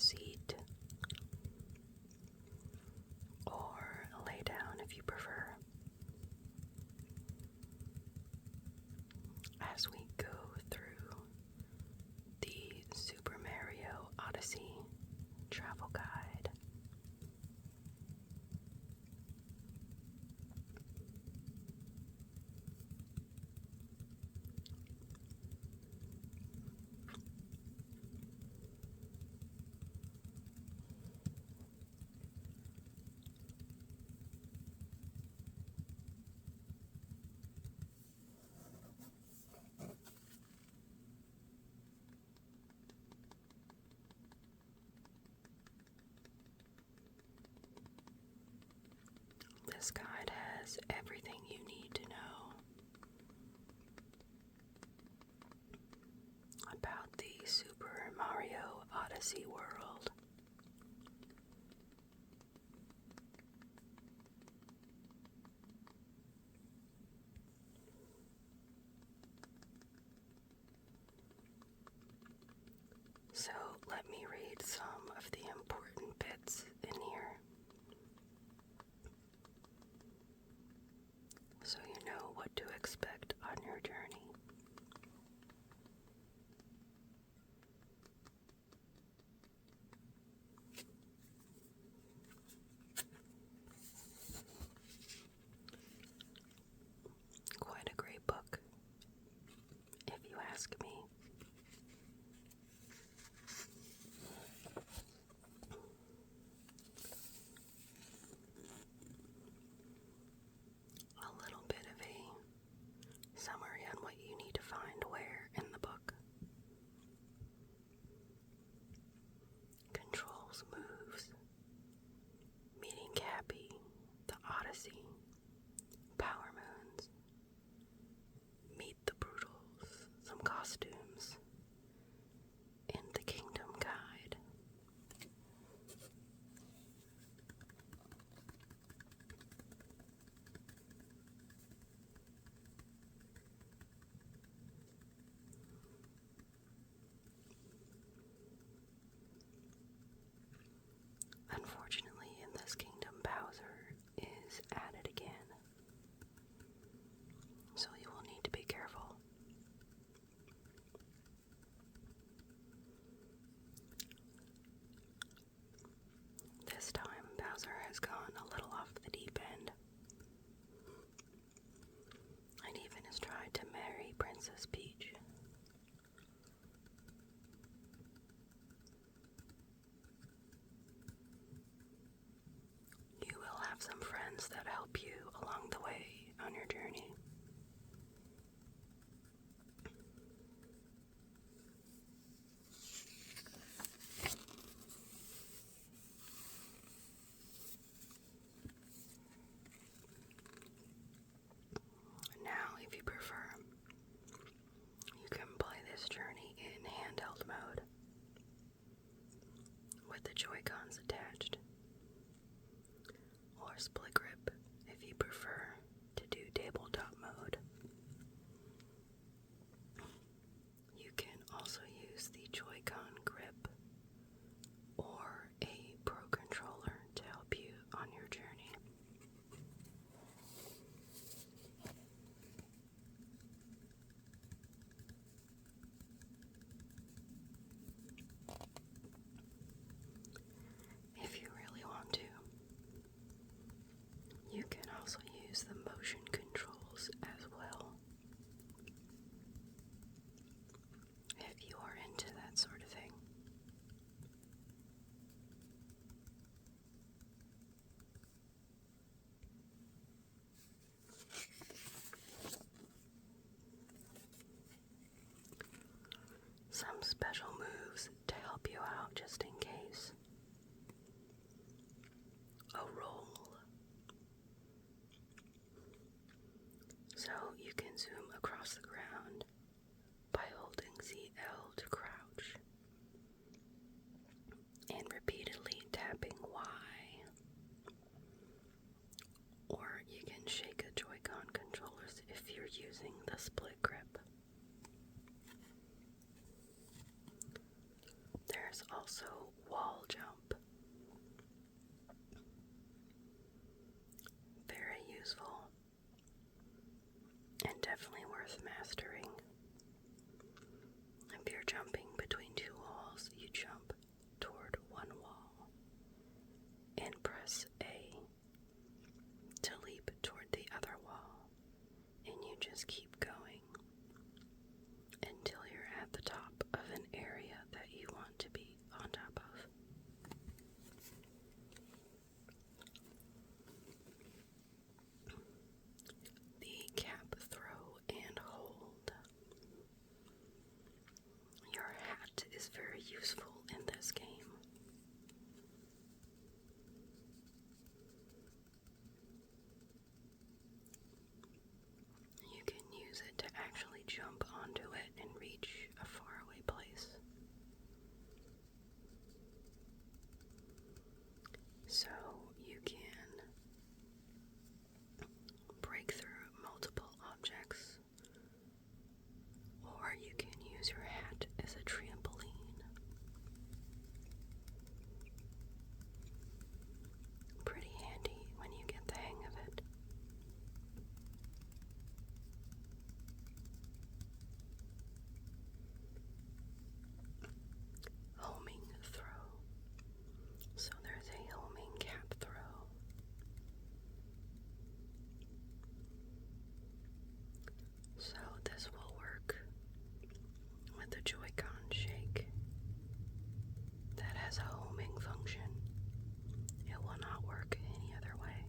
seat, or lay down if you prefer, as we go through the Super Mario Odyssey Travel Guide. This guide has everything you need to know about the Super Mario Odyssey world. So let me read some of the important bits in here, so you know what to expect on your journey. Quite a great book, if you ask me. A little bit of a summary on what you need to find where in the book. Controls moves, meeting Cappy, the Odyssey, power moons, meet the Brutals, some costumes, and the Kingdom Guide. Unfortunately, in this kingdom, Bowser is at it again, so you will need to be careful. This time, Bowser has gone a little off the deep end, and even has tried to marry Princess Peach. You will have some friends that help you along the way on your journey. Now, if you prefer, you can play this journey in handheld mode with the Joy-Cons attached, or split grip if you prefer to do tabletop mode. You can also use the Joy-Con grip or a Pro controller to help you on your journey. If you really want to, you can also use the motion controls as well, if you are into that sort of thing. Some special moves to help you out just in case. A roll. So you can zoom across the ground by holding ZL to crouch and repeatedly tapping Y. Or you can shake a Joy-Con controllers if you're using the split grip. also wall jump. Very useful and definitely worth mastering. If you're jumping between two walls, you jump toward one wall and press A to leap toward the other wall, and you just keep going until you're at the top of an area that you want to be on top of. The cap, throw, and hold. Your hat is very useful in this game. You can use it to actually jump onto it and reach a faraway place. So you can break through multiple objects, or you can use your hat as a trampoline. Pretty handy when you get the hang of it. Homing throw. So there's a homing cap throw. So this will work with the Joy-Con shake that has a homing function. It will not work any other way.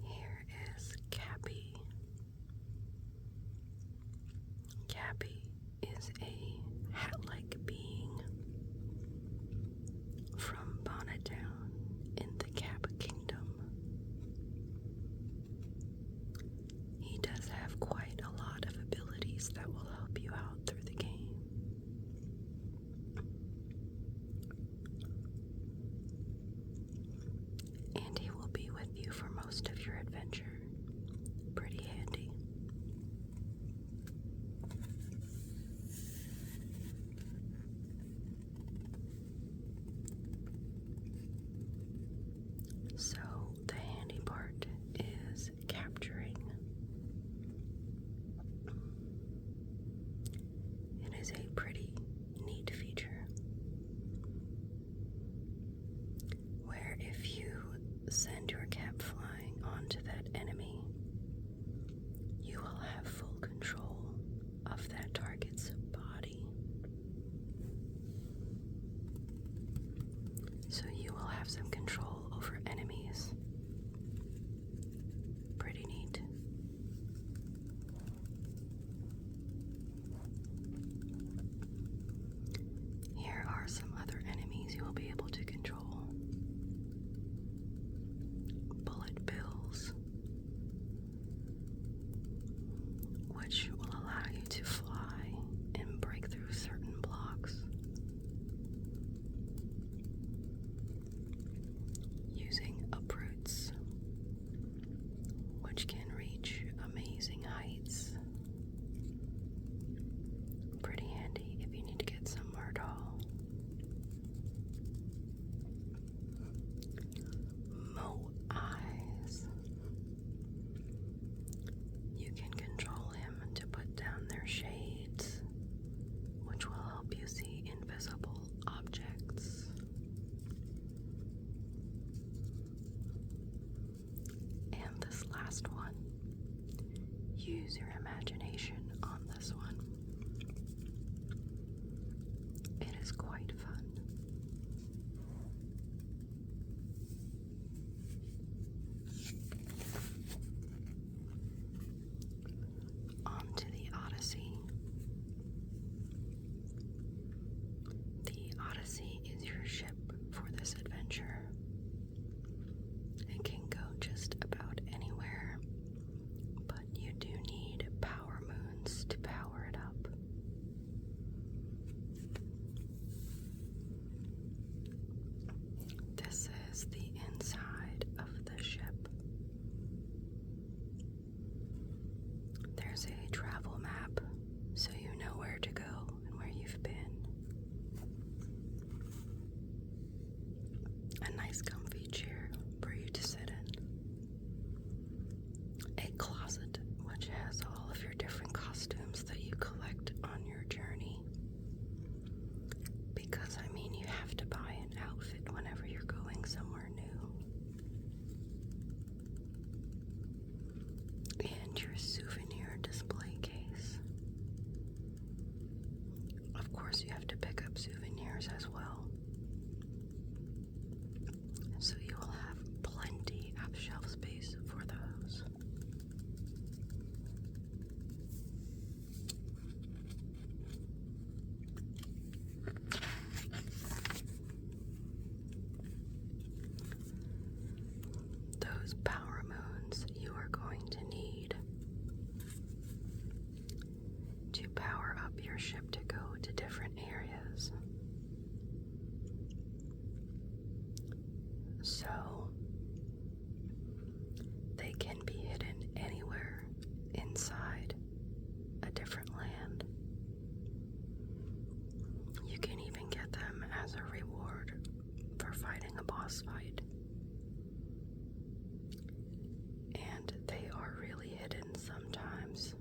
Here is Cappy. Cappy is a hat-like being from Bonetown in the Cap Kingdom. He does have quite a lot of abilities that will help you out through the game. And he will be with you for most of your adventure. Pretty handy. So the handy part is capturing. It is a pretty neat feature where if you send your cap flying onto that enemy, you will have full control of that target's body. So you will have some control over enemies. Pretty neat. Here are some other enemies you will be able to control. Bullet bills, which will allow you to fly and break through certain blocks. Using uproots, which can reach amazing heights. Pretty handy if you need to get somewhere tall. Mo Eyes. You can control him to put down their shades, which will help you see invisible objects. And this last one, use your imagination on this one. It is quite fun. On to the Odyssey. The Odyssey is your ship for this adventure. It can go just about anywhere, but you do need power moons nice comfy chair for you to sit in, a closet which has all of your different costumes that you collect on your journey, because I mean you have to buy an outfit whenever you're going somewhere new, and your souvenir display case. Of course you have to pick up souvenirs as well, so you will have plenty of shelf space for those. Those power moons you are going to need to power up your ship to go to different areas. So they can be hidden anywhere inside a different land. You can even get them as a reward for fighting a boss fight. And they are really hidden sometimes.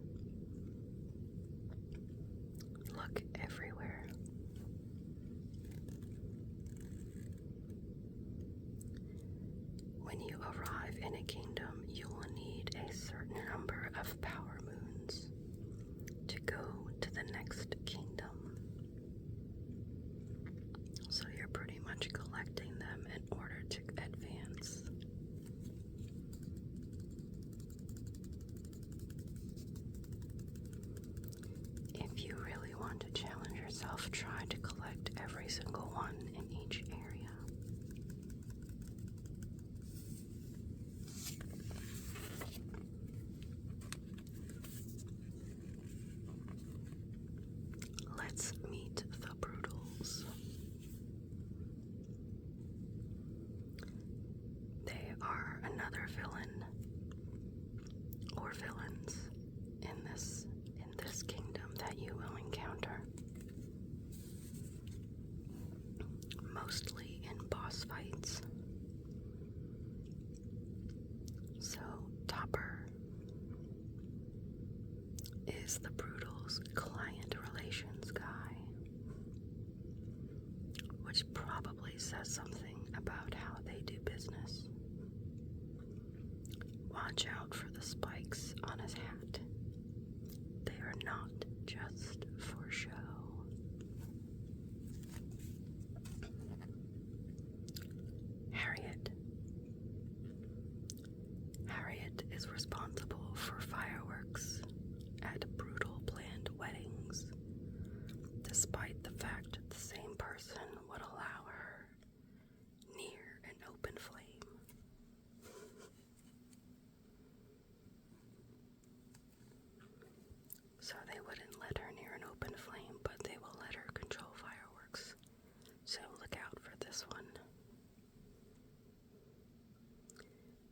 Look everywhere. When you arrive in a kingdom, you will need a certain number of power moons to go to the next kingdom. So you're pretty much collecting them in order to advance. If you really want to challenge yourself, try to collect every single one in each area. Let's meet the Brutals. They are another villain or villains in this kingdom that you will encounter, mostly in boss fights. So Topper is the Brutals' client relations guy, which probably says something about how they do business. Watch out for the spikes on his hat. They are not just for show. Harriet. Harriet is responsible for fireworks at brutal planned weddings, despite the fact the same person would allow her near an open flame. So they wouldn't let her near an open flame, but they will let her control fireworks. So look out for this one.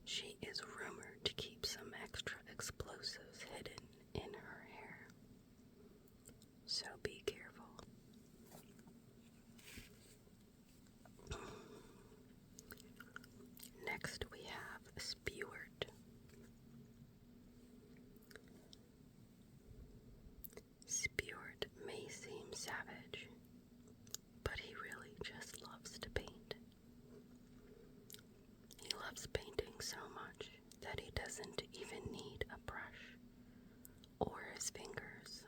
She is rumored to keep some extra explosives hidden in her hair. So be careful. Next we have Spewart. Spewart may seem savage, but he really just loves to paint. He loves painting so much that he doesn't even need a brush or his fingers.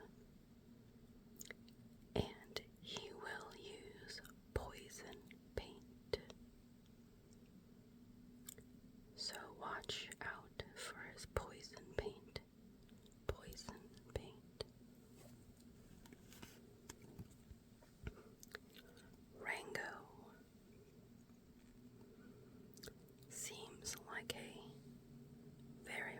And he will use poison paint. So watch out for his poison paint. Poison paint. Rango seems like a very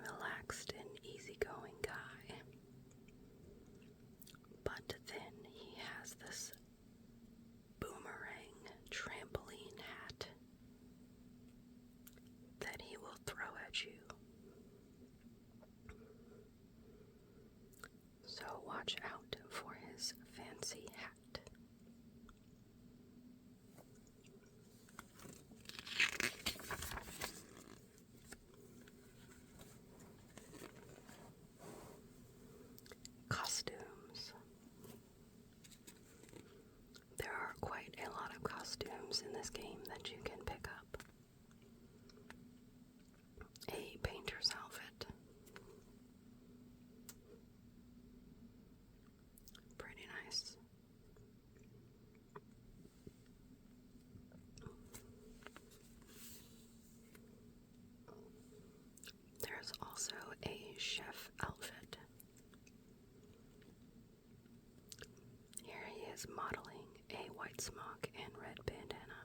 is modeling a white smock and red bandana,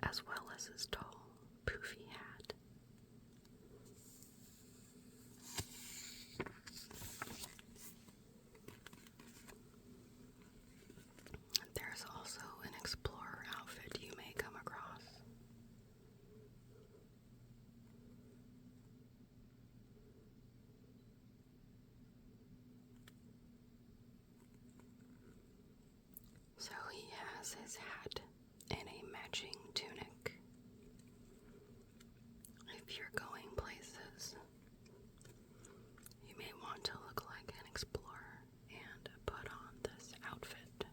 as well as his tall, poofy hat. There's also an explorer outfit you may come across. So he has his hat and a matching tunic. If you're going places, you may want to look like an explorer and put on this outfit.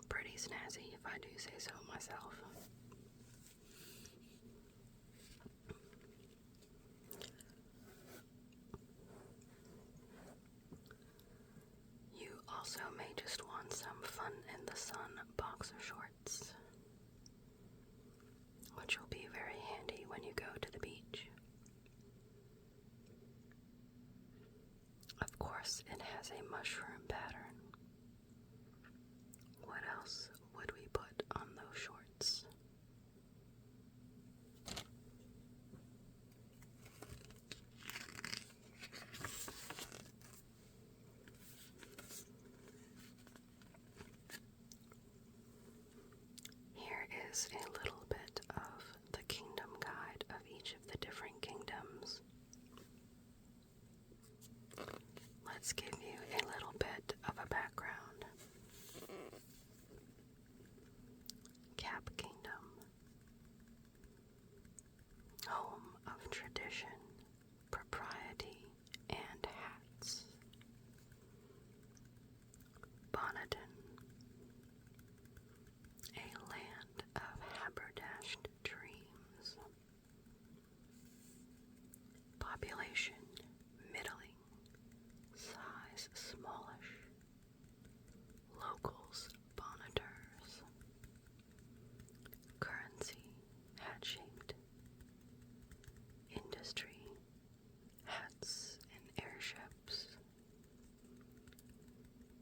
Pretty snazzy, if I do say so myself. You also may just want some fun in the sun boxer shorts, which will be very handy when you go to the beach. Of course, it has a mushroom pattern. What else would we put on those shorts? Here is a little bit of the kingdom guide of each of the different kingdoms. Let's give you a little bit of a background. Cap Kingdom, home of tradition, propriety, and hats. Bonneton, a land of haberdashed dreams. Population, middling. Size, smallish. Locals, bonneters. Currency, hat-shaped. Industry, hats and airships.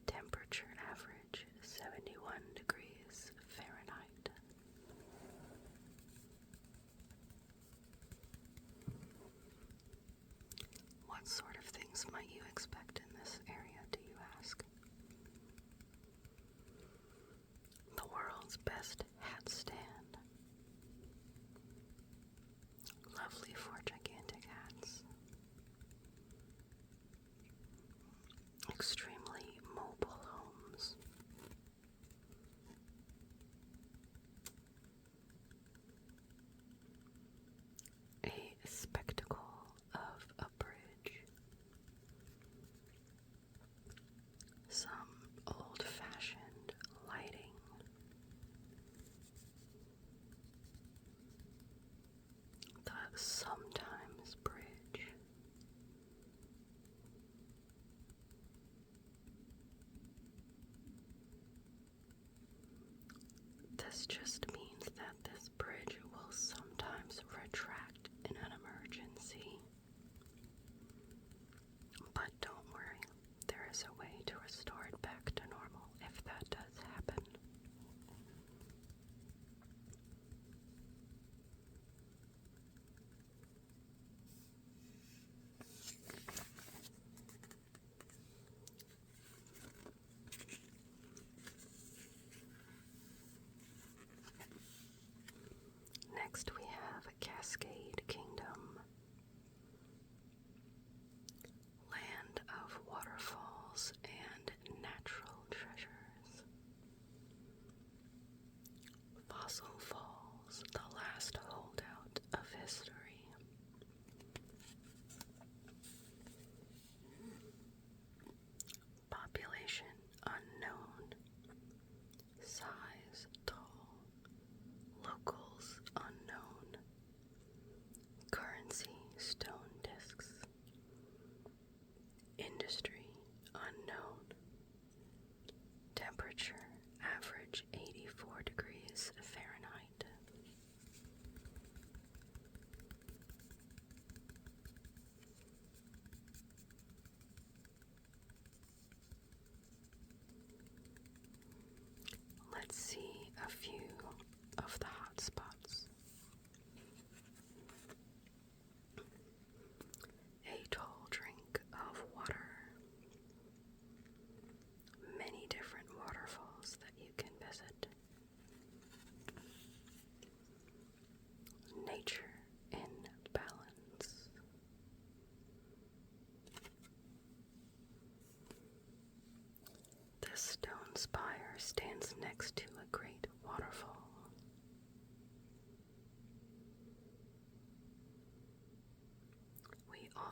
Temperature average, 71 degrees Fahrenheit. What sort of things might you expect in this area, do you ask? The world's best hat stand. Lovely for gigantic hats. Extremely mobile homes. A spectacle of a bridge. Some old-fashioned lighting. The Sometimes Bridge. This just means that this bridge will sometimes retract in an emergency. But don't worry, there is a way to restore it back to normal if that does happen. Next we have Cascade Kingdom, land of waterfalls and natural treasures. Fossil Falls, the last holdout of history. Population unknown. Size tall. Locals unknown.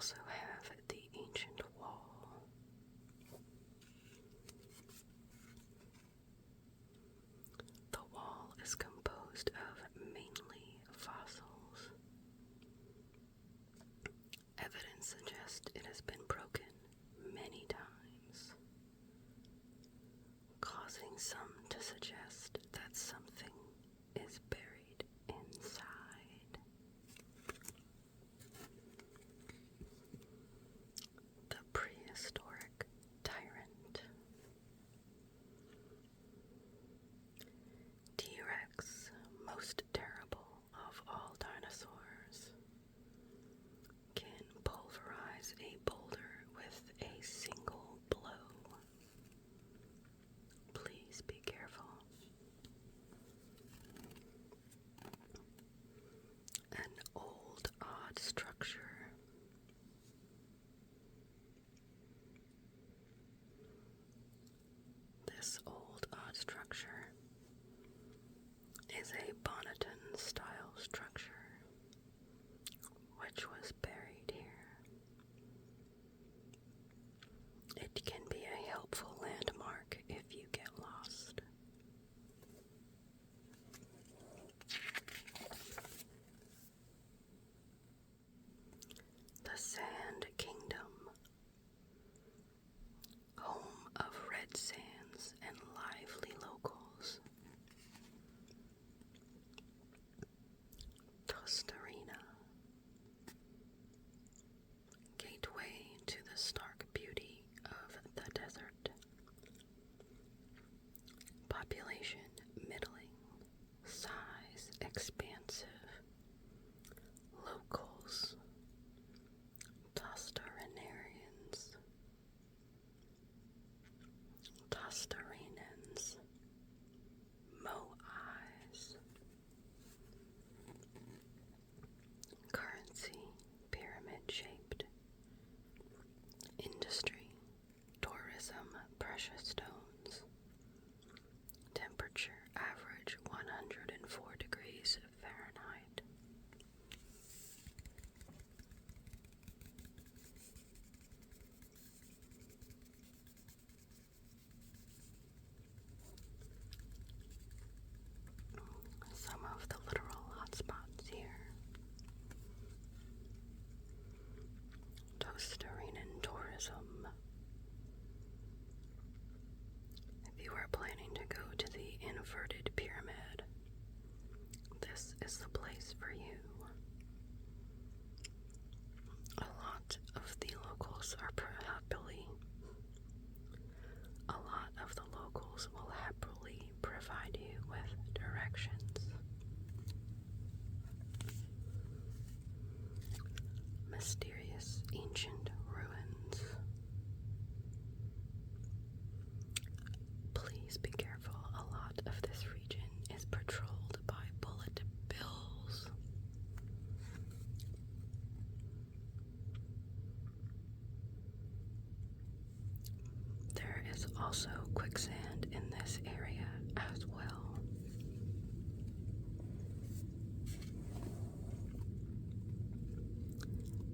also have the ancient wall. The wall is composed of mainly fossils. Evidence suggests it has been broken many times, causing some to suggest that something is buried inside. The prehistoric tyrant. T-Rex, most terrible of all dinosaurs, can pulverize a boulder with a single blow. Please be careful. An old, odd structure. This old, odd structure is a Bonneton-style structure, which was buried here. It can be a helpful landmark if you get lost. The Sand Kingdom, home of red sands and lively locals. Tostarena, gateway to the stark beauty of the desert. Population middling, size expansive. Locals, Tostarenarians, Tostarenans, Moais. Currency, pyramid-shaped. Industry, tourism, precious stones. Temperature, average 104 degrees Fahrenheit. Some of the literal hotspots here. Tostarenan tourism. If you are planning to go to the inverted pyramid, this is the place for you. A lot of the locals will happily provide you with directions. Mysterious ancient ruins. Please be careful, a lot of this region is patrolled by bullet bills. There is also quicksand in this area as well.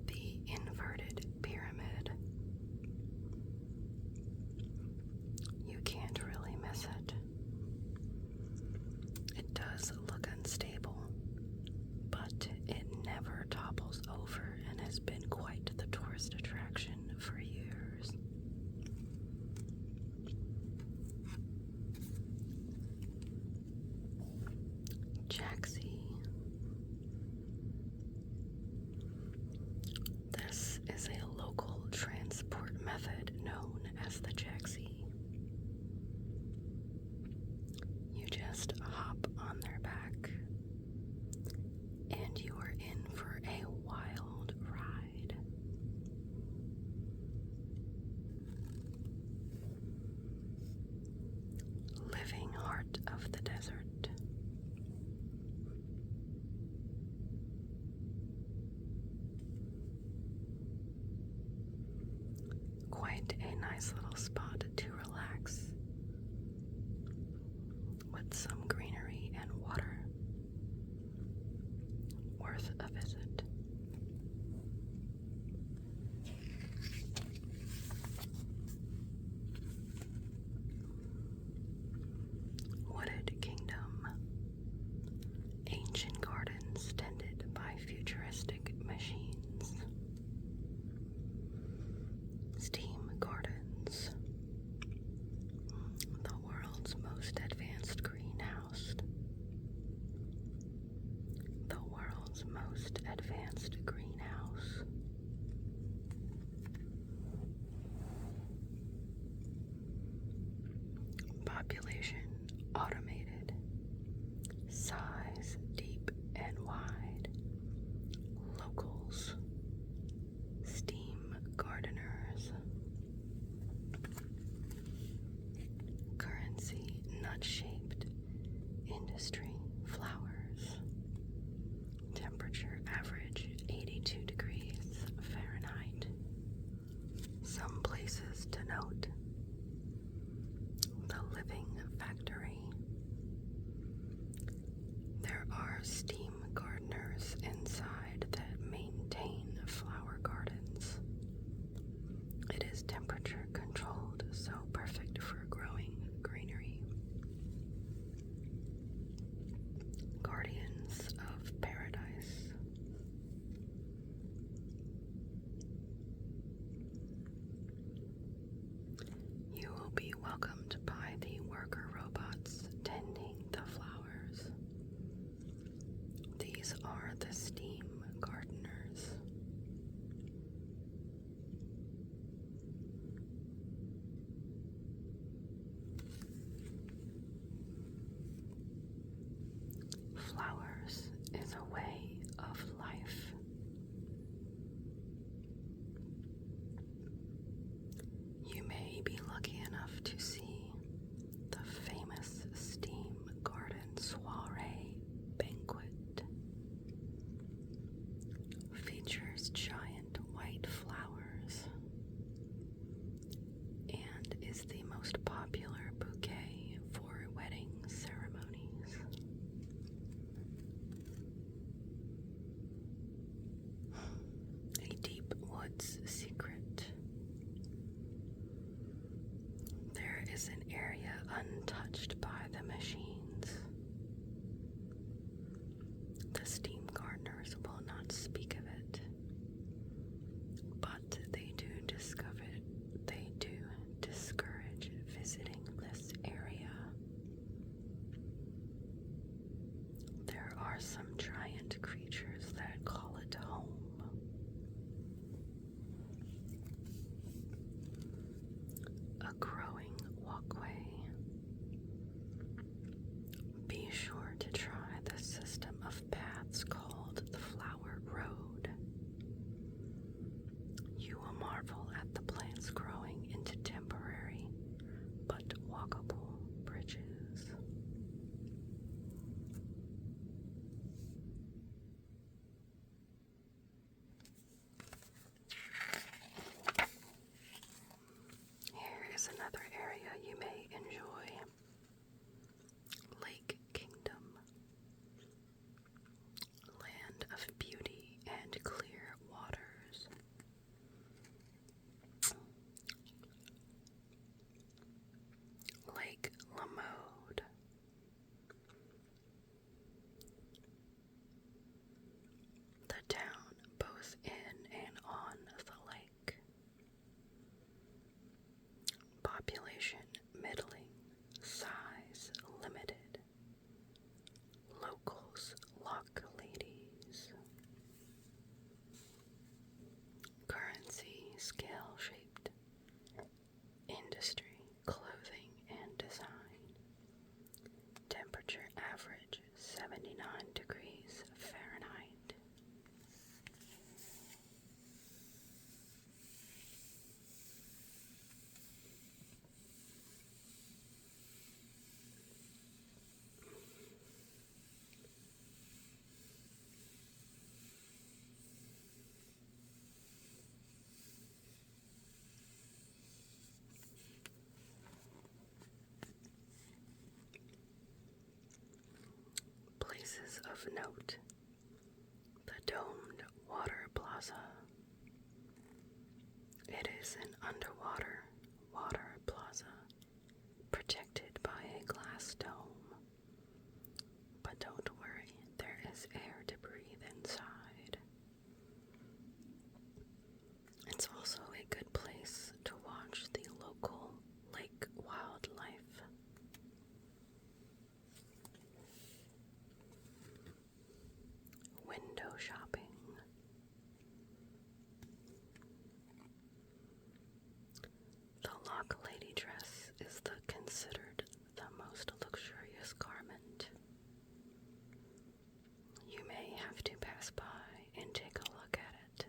The inverted pyramid. You can't really miss it. It does look unstable, but it never topples over and has been quite the tourist attraction for years. Jaxie. This is a local transport method known as the Jaxie. You just hop on their back, and you are in for a wild ride. Living heart of the desert. Quite a nice little spot to relax with some greenery and water. Worth a visit. Industry flowers. Temperature average 82 degrees Fahrenheit. Some places to note: the Living Factory. There are steam gardeners inside that maintain flower gardens. It is temperature controlled, so perfect for growing greenery. Guardians of Paradise. You will be welcomed by the worker robots tending the flowers. These are the steam gardeners. Flowers is a way of life. You may be lucky enough to see the famous steam garden soiree banquet. Features giant white flowers and is the most popular bouquet for wedding ceremonies. A deep woods secret. There is an area untouched by the machines. The steam gardeners will not speak of it, but they do discourage visiting this area. There are some giant creatures that call it home. A growing walkway. Be sure to try the system of paths called the Flower Road. You will marvel at the plants growing into temporary but walkable bridges. Here is another area you may enjoy. Lake Kingdom. Land of beauty and clear waters. Lake Lamode. The town both in and on the lake. Population middling, size limited. Locals lock ladies. Currency scale shaped. Industry, clothing and design. Temperature average 79 degrees Fahrenheit. Places of note: the domed water plaza. It is an underwater water plaza protected by a glass dome. But don't worry, there is air to breathe inside. It's also a good place to watch the local lake wildlife. Window shopping. The Lock Lady dress is considered the most luxurious garment. You may have to pass by and take a look at it.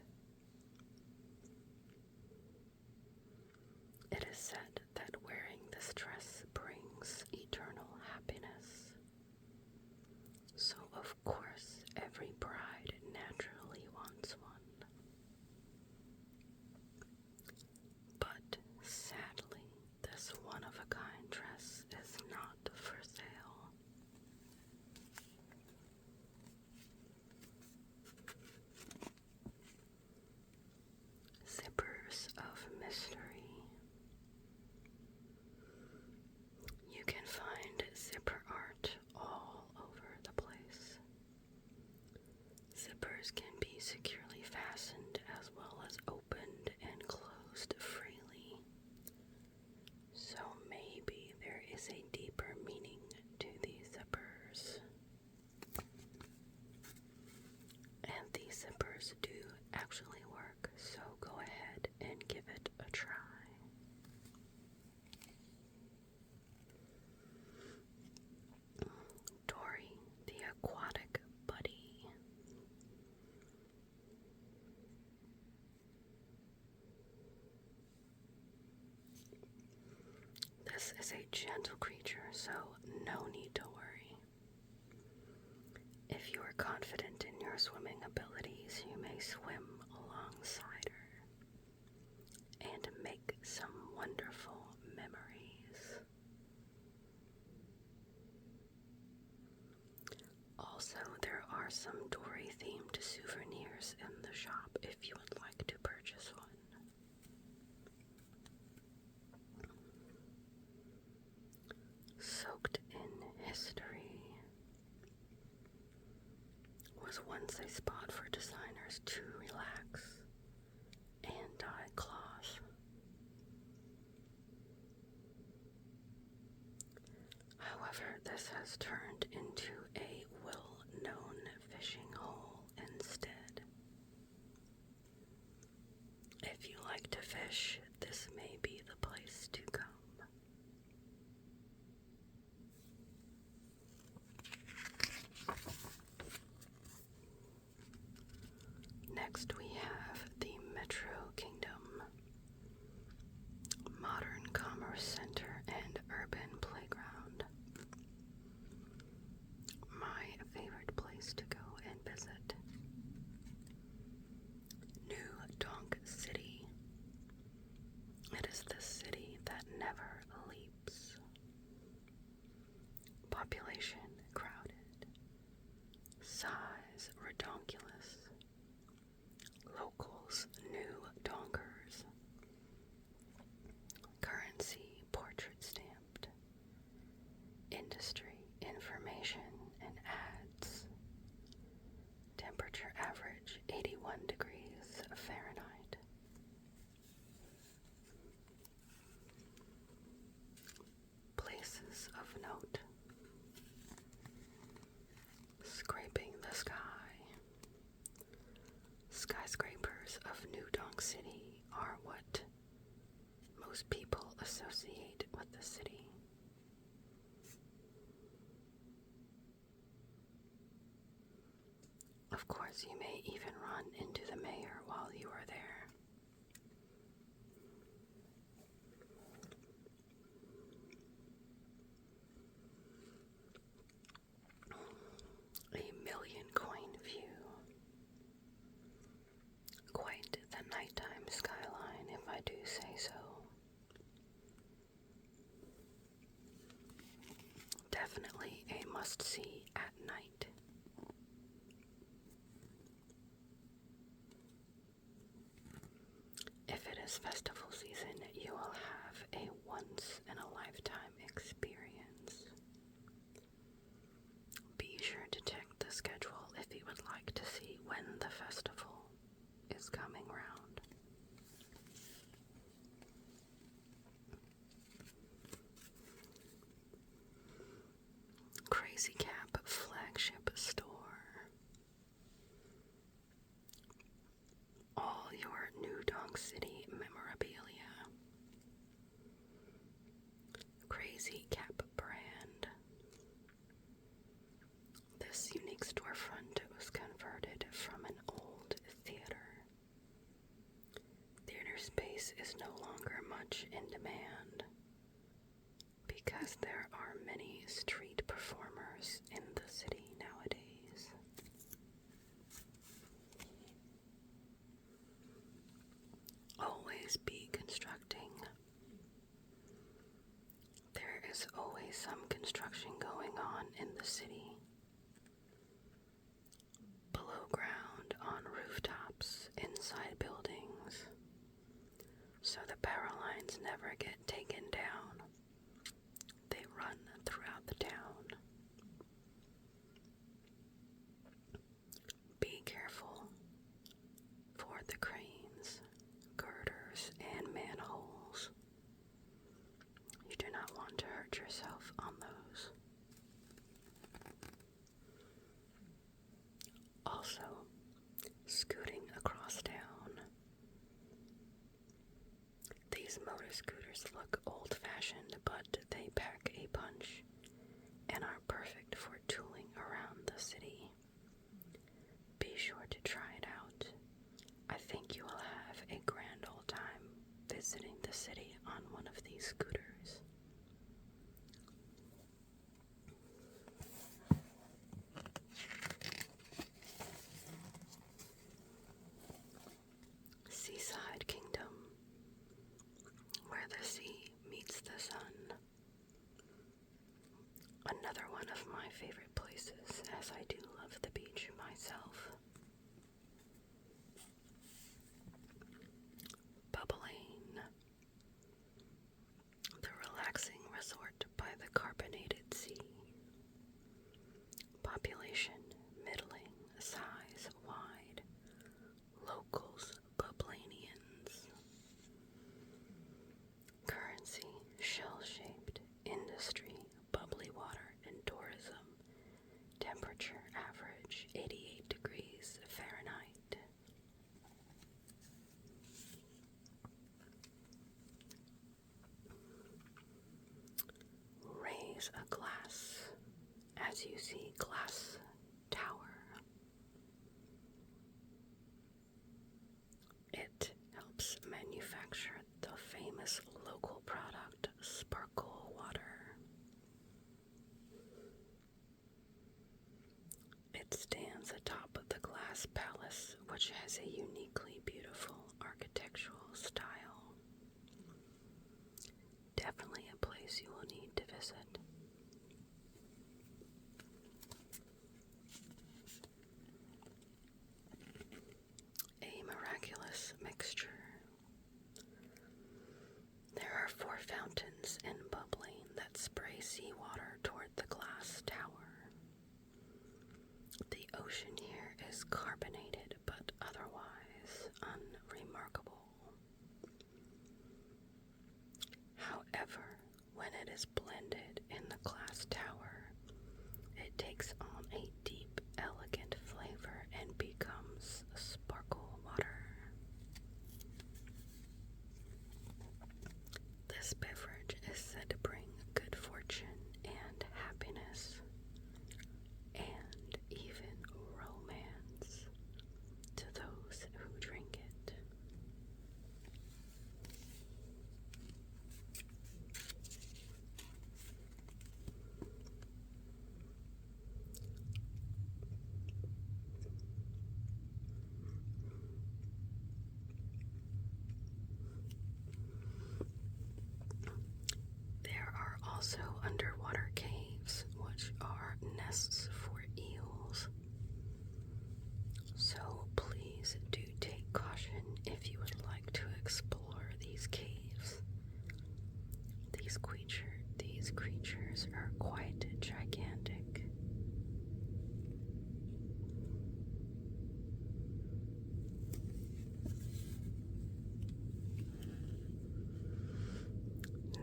If you are confident in your swimming abilities, you may swim alongside her and make some wonderful memories. Also, there are some Dory-themed souvenirs in the shop if you would like to purchase one. Soaked in history was once a spot for designers to relax and dye cloth. However, this has turned into a well-known fishing hole instead. If you like to fish, this may be the place to come. Next we have the Metro Kingdom, Modern Commerce Center and Urban Playground. My favorite place to go and visit. New Donk City. It is the city that never leaps. Population crowded. Size redonkulous. Locals new donkers. Currency portrait stamped. Industry information and ads. Temperature average 81 degrees Fahrenheit. Places of note. Scraping the sky. Skyscrapers of New Donk City are what most people associate with the city. Of course, you may even run into the mayor while you are there. A million coin view. Quite the nighttime skyline, if I do say so. Definitely a must-see at night. If it is festival season, you will have a once-in-a-lifetime experience. Be sure to check the schedule if you would like to see when the festival is coming round. Crazy Cap flagship store. All your New Donk City memorabilia. Crazy Cap brand. This unique storefront was converted from an old theater. Theater space is no longer much in demand because there are many street performers in the city nowadays. Always be constructing. There is always some construction going on in the city. Below ground, on rooftops, inside buildings, so the power lines never get taken down. They run throughout the town. Be careful for the cranes, girders, and manholes. You do not want to hurt yourself on those. Also, scooting across town. These motor scooters look Population middling, size wide. Locals Bublanians. Currency shell-shaped. Industry bubbly water and tourism. Temperature average 88 degrees Fahrenheit. Raise a glass. As you see, glass tower. It helps manufacture the famous local product, sparkle water. It stands atop of the glass palace, which has a uniquely beautiful architectural style. Definitely a place you will need to visit. A miraculous mixture. There are 4 fountains in Bubbling that spray seawater toward the glass tower. The ocean here is carbonated but otherwise unremarkable. However, when it is blended in the glass tower, it takes on a deep, elegant flavor and becomes sparkle water. This beverage is said to bring good fortune and happiness, and even romance to those who drink it. There are also underwater caves, which are nests for eels. So please do take caution if you would like to explore these caves. These creatures are quite gigantic.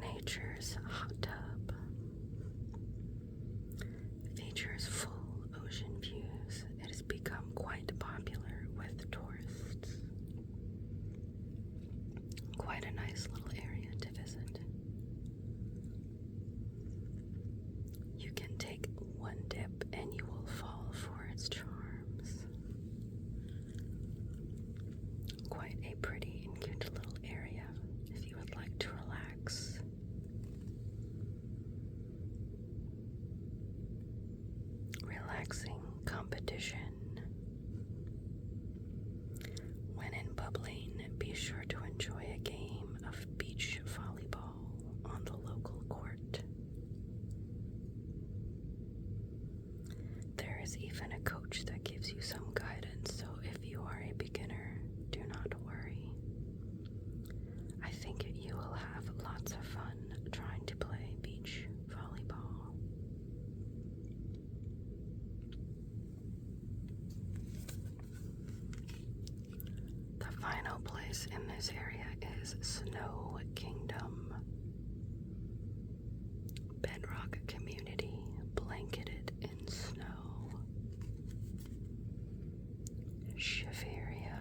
Nature's hot tub features full ocean views. It has become quite popular with tourists. Quite a nice little area to visit. You can take one dip and you will fall for its charms. Quite a pretty and cute little area if you would like to relax. Relaxing competition. When in Bubbling, be sure to enjoy a game of beach volleyball on the local court. There is even a coach that gives you some guidance, so if you are a beginner, do not worry. I think you will have lots of fun trying to play beach volleyball. The final place in this area is Snow Kingdom. Bedrock community blanketed in snow. Shiveria,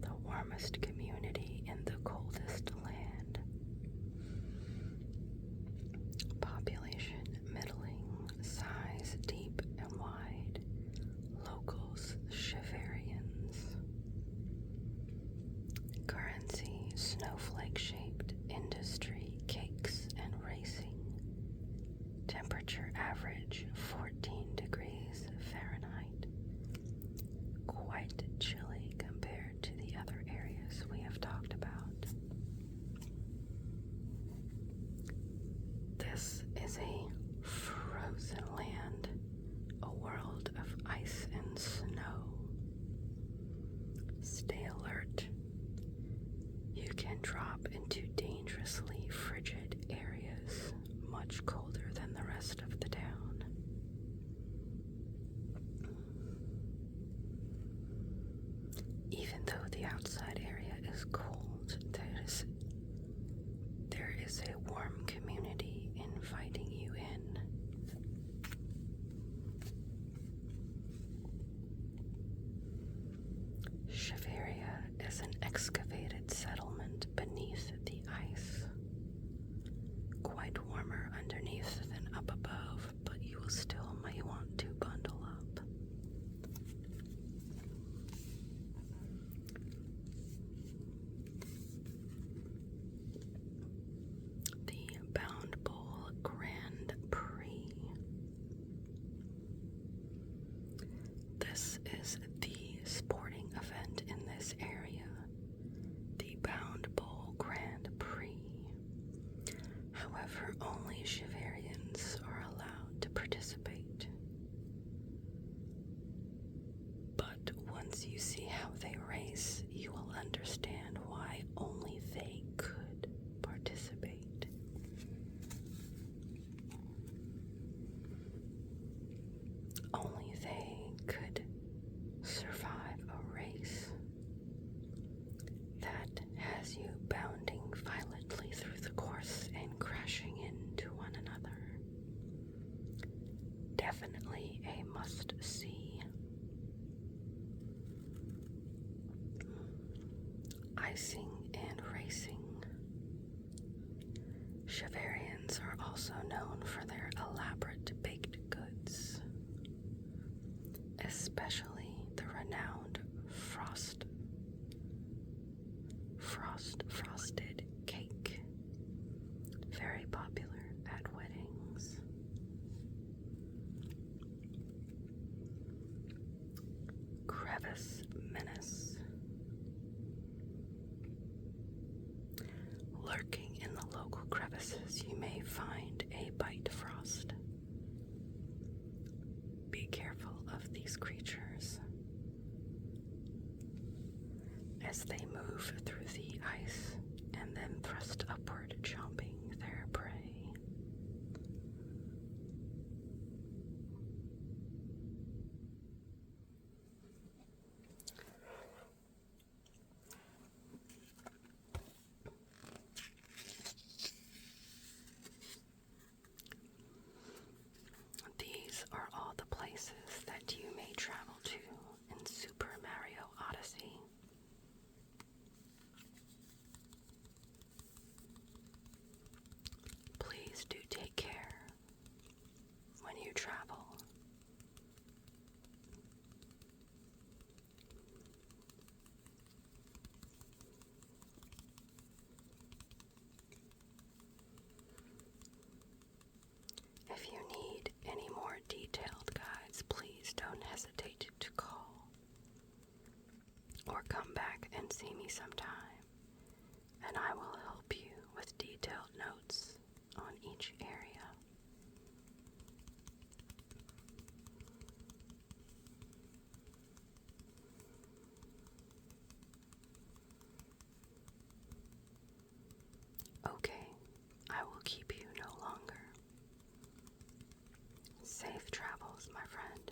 the warmest community in the coldest land. Population middling, size deep and wide. Locals Shiverians. Currency snowflake shaped. excavated settlement beneath the ice. Quite warmer underneath than up above, but you will still may want to bundle up. The Bound Bowl Grand Prix. This is the sporting event in this area, the Bound Bowl Grand Prix. However, only Chivarians are allowed to participate. But once you see how they race, you will understand why only they could participate. Only they could survive a race that has you bounding violently through the course and crashing into one another. Definitely a must-see. Icing and racing. Chivarians are also known for their elaborate baked goods, especially the renowned frosted cake, very popular at weddings. Crevice menace. Lurking in the local crevices, you may find a bite frost. Be careful of these creatures as they move through the ice and then thrust upward, chomping their prey. These are all the places that you may travel to in Super Mario Odyssey. Please do take care when you travel. If you need any more detailed guides, please don't hesitate to call or come back and see me sometime, and I will help you with detailed notes on each area. Okay, I will keep you no longer. Safe travels, my friend.